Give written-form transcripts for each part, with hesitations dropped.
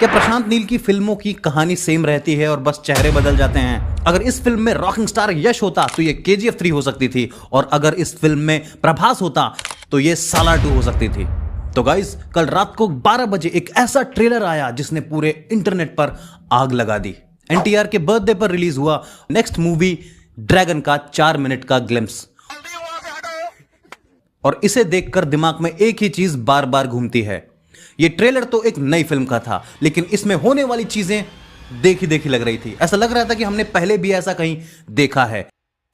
क्या प्रशांत नील की फिल्मों की कहानी सेम रहती है और बस चेहरे बदल जाते हैं? अगर इस फिल्म में रॉकिंग स्टार यश होता तो ये KGF 3 हो सकती थी, और अगर इस फिल्म में प्रभास होता तो ये सालार 2 हो सकती थी। तो गाइस, कल रात को 12 बजे एक ऐसा ट्रेलर आया जिसने पूरे इंटरनेट पर आग लगा दी। NTR के बर्थडे पर रिलीज हुआ नेक्स्ट मूवी ड्रैगन का 4 मिनट का ग्लिम्स, और इसे देखकर दिमाग में एक ही चीज बार बार घूमती है। ये ट्रेलर तो एक नई फिल्म का था, लेकिन इसमें होने वाली चीजें देखी देखी लग रही थी। ऐसा लग रहा था कि हमने पहले भी ऐसा कहीं देखा है।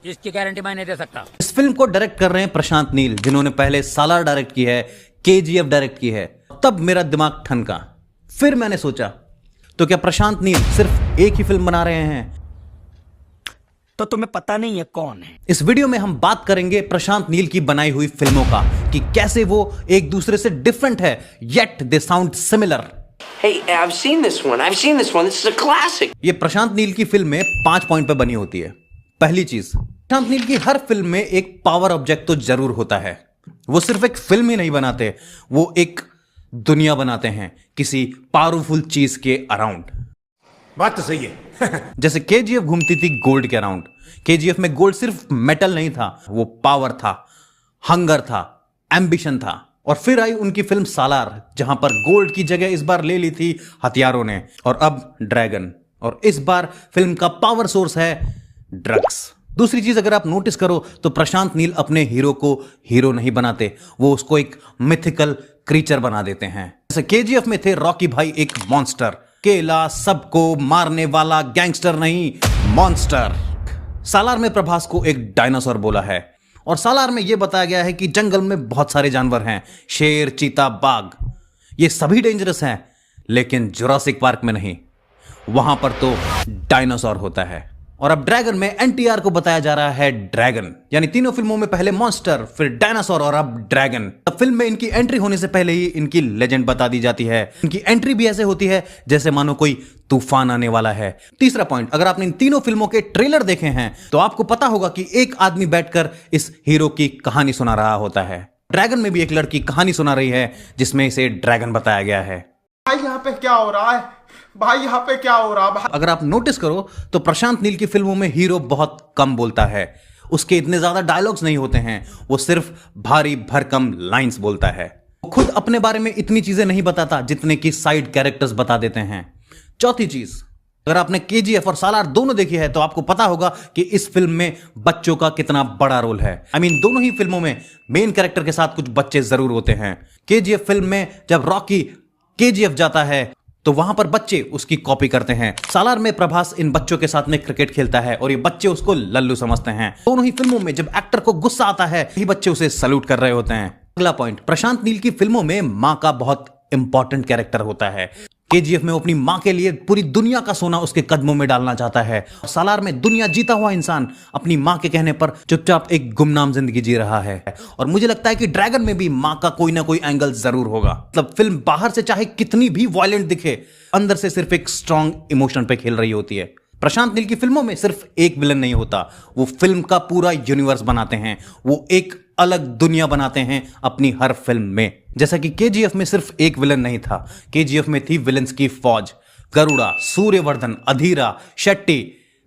इसकी गारंटी मैं नहीं दे सकता। इस फिल्म को डायरेक्ट कर रहे हैं प्रशांत नील, जिन्होंने पहले सालार डायरेक्ट की है, KGF डायरेक्ट की है। तब मेरा दिमाग ठनका। फिर मैंने सोचा, तो क्या प्रशांत नील सिर्फ एक ही फिल्म बना रहे हैं? तो तुम्हें पता नहीं है कौन है? इस वीडियो में हम बात करेंगे प्रशांत नील की बनाई हुई फिल्मों का, कि कैसे वो एक दूसरे से डिफरेंट है, yet they sound similar. Hey, I've seen this one. This is a classic. ये प्रशांत नील की फिल्म में 5 पॉइंट पे बनी होती है। पहली चीज, प्रशांत नील की हर फिल्म में एक पावर ऑब्जेक्ट तो जरूर होता है। वो सिर्फ एक फिल्म ही नहीं बनाते, वो एक दुनिया बनाते हैं किसी पावरफुल चीज के अराउंड। बात तो सही है। जैसे KGF घूमती थी गोल्ड के अराउंड। KGF में गोल्ड सिर्फ मेटल नहीं था, वो पावर था, हंगर था, एम्बिशन था। और फिर आई उनकी फिल्म सालार, जहां पर गोल्ड की जगह इस बार ले ली थी हथियारों ने, और अब ड्रैगन। और इस बार फिल्म का पावर सोर्स है ड्रग्स। दूसरी चीज अगर आप नोटिस करो तो प्रशांत नील अपने हीरो को हीरो नहीं बनाते, वो उसको एक मिथिकल क्रीचर बना देते हैं। जैसे KGF में थे रॉकी भाई एक मॉन्स्टर, केला सबको मारने वाला गैंगस्टर नहीं, मॉन्स्टर। सालार में प्रभास को एक डायनासोर बोला है, और सालार में यह बताया गया है कि जंगल में बहुत सारे जानवर हैं, शेर, चीता, बाघ, ये सभी डेंजरस हैं, लेकिन जुरासिक पार्क में नहीं, वहां पर तो डायनासोर होता है। और अब ड्रैगन में NTR को बताया जा रहा है ड्रैगन, यानी तीनों फिल्मों में पहले मॉन्स्टर, फिर डायनासोर और अब ड्रैगन। अब फिल्म में इनकी एंट्री होने से पहले ही इनकी लेजेंड बता दी जाती है। इनकी एंट्री भी ऐसे होती है जैसे मानो कोई तूफान आने वाला है। तीसरा पॉइंट, अगर आपने इन तीनों फिल्मों के ट्रेलर देखे हैं तो आपको पता होगा कि एक आदमी बैठकर इस हीरो की कहानी सुना रहा होता है। ड्रैगन में भी एक लड़की कहानी सुना रही है जिसमें इसे ड्रैगन बताया गया है। भाई यहाँ पे क्या हो रहा है? भाई यहाँ पे क्या हो रहा है? अगर आप नोटिस करो तो प्रशांत नील की फिल्मों में हीरो बहुत कम बोलता है, उसके इतने ज्यादा डायलॉग्स नहीं होते हैं, वो सिर्फ भारी भरकम लाइंस बोलता है। वो खुद अपने बारे में इतनी चीजें नहीं बताता जितने की साइड कैरेक्टर्स बता देते हैं। चौथी चीज, अगर आपने KGF और सालार दोनों देखी है तो आपको पता होगा कि इस फिल्म में बच्चों का कितना बड़ा रोल है। दोनों ही फिल्मों में मेन कैरेक्टर के साथ कुछ बच्चे जरूर होते हैं। KGF फिल्म में जब रॉकी KGF जाता है तो वहां पर बच्चे उसकी कॉपी करते हैं। सालार में प्रभास इन बच्चों के साथ में क्रिकेट खेलता है और ये बच्चे उसको लल्लू समझते हैं। दोनों ही फिल्मों में जब एक्टर को गुस्सा आता है, ये बच्चे उसे सैल्यूट कर रहे होते हैं। अगला पॉइंट, प्रशांत नील की फिल्मों में मां का बहुत इंपॉर्टेंट कैरेक्टर होता है। KGF में वो अपनी मां के लिए पूरी दुनिया का सोना उसके कदमों में डालना चाहता है। सालार में दुनिया जीता हुआ इंसान अपनी मां के कहने पर चुपचाप एक गुमनाम जिंदगी जी रहा है। और मुझे लगता है कि ड्रैगन में भी मां का कोई ना कोई एंगल जरूर होगा। मतलब फिल्म बाहर से चाहे कितनी भी वायलेंट दिखे, अंदर से सिर्फ एक स्ट्रॉन्ग इमोशन पे खेल रही होती है। प्रशांत नील की फिल्मों में सिर्फ एक विलन नहीं होता, वो फिल्म का पूरा यूनिवर्स बनाते हैं, वो एक अलग दुनिया बनाते हैं अपनी हर फिल्म में। जैसा कि KGF में सिर्फ एक विलन नहीं था, KGF में थी विलन्स की फौज, गरुड़ा, सूर्यवर्धन, अधीरा, शेट्टी,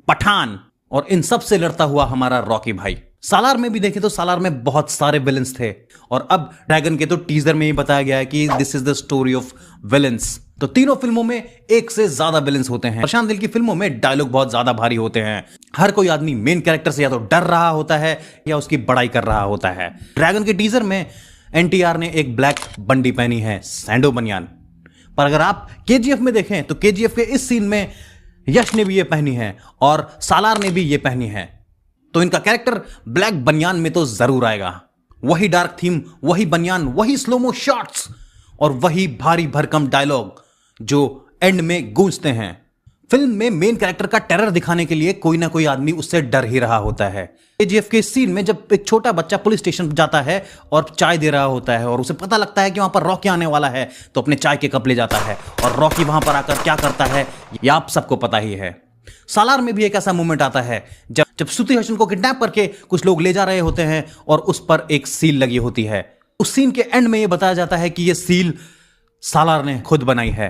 पठान, और इन सब से लड़ता हुआ हमारा रॉकी भाई। सालार में भी देखे तो सालार में बहुत सारे विलन्स थे, और अब ड्रैगन के तो टीजर में ही बताया गया है कि this is the story of villains. तो तीनों फिल्मों में एक से ज्यादा विलन्स होते हैं। प्रशांत नील की फिल्मों में डायलॉग बहुत ज्यादा भारी होते हैं। हर कोई आदमी मेन कैरेक्टर से या तो डर रहा होता है या उसकी बड़ाई कर रहा होता है। ड्रैगन के टीजर में NTR ने एक ब्लैक बंडी पहनी है, सैंडो बनियान, पर अगर आप KGF में देखें तो KGF के इस सीन में यश ने भी ये पहनी है और सालार ने भी ये पहनी है। तो इनका कैरेक्टर ब्लैक बनियान में तो जरूर आएगा। वही डार्क थीम, वही बनियान, वही स्लोमो शॉट्स और वही भारी भरकम डायलॉग जो एंड में गूंजते हैं। फिल्म में मेन कैरेक्टर का टेरर दिखाने के लिए कोई ना कोई आदमी उससे डर ही रहा होता है। KGF के सीन में जब एक छोटा बच्चा पुलिस स्टेशन जाता है और चाय दे रहा होता है और उसे पता लगता है कि वहां पर रॉकी आने वाला है, तो अपने चाय के कप ले जाता है, और रॉकी वहां पर आकर क्या करता है ये आप सबको पता ही है। सालार में भी एक ऐसा मोमेंट आता है जब श्रुति हसन को किडनैप करके कुछ लोग ले जा रहे होते हैं और उस पर एक सील लगी होती है। उस सीन के एंड में यह बताया जाता है कि यह सील सालार ने खुद बनाई है।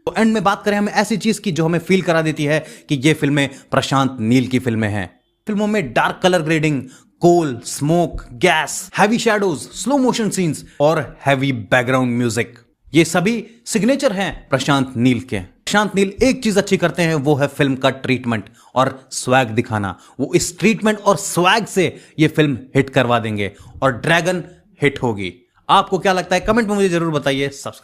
तो एंड में बात करें हम ऐसी चीज की जो हमें फील करा देती है कि ये फिल्में प्रशांत नील की फिल्में हैं। फिल्मों में dark colour grading, coal, smoke, gas, heavy shadows, slow motion scenes और हैवी बैकग्राउंड म्यूजिक, ये सभी सिग्नेचर हैं प्रशांत नील के। प्रशांत नील एक चीज अच्छी करते हैं, वो है फिल्म का ट्रीटमेंट और स्वैग दिखाना। वो इस ट्रीटमेंट और स्वैग से ये फिल्म हिट करवा देंगे और ड्रैगन हिट होगी। आपको क्या लगता है कमेंट में मुझे जरूर बताइए। सब्सक्राइब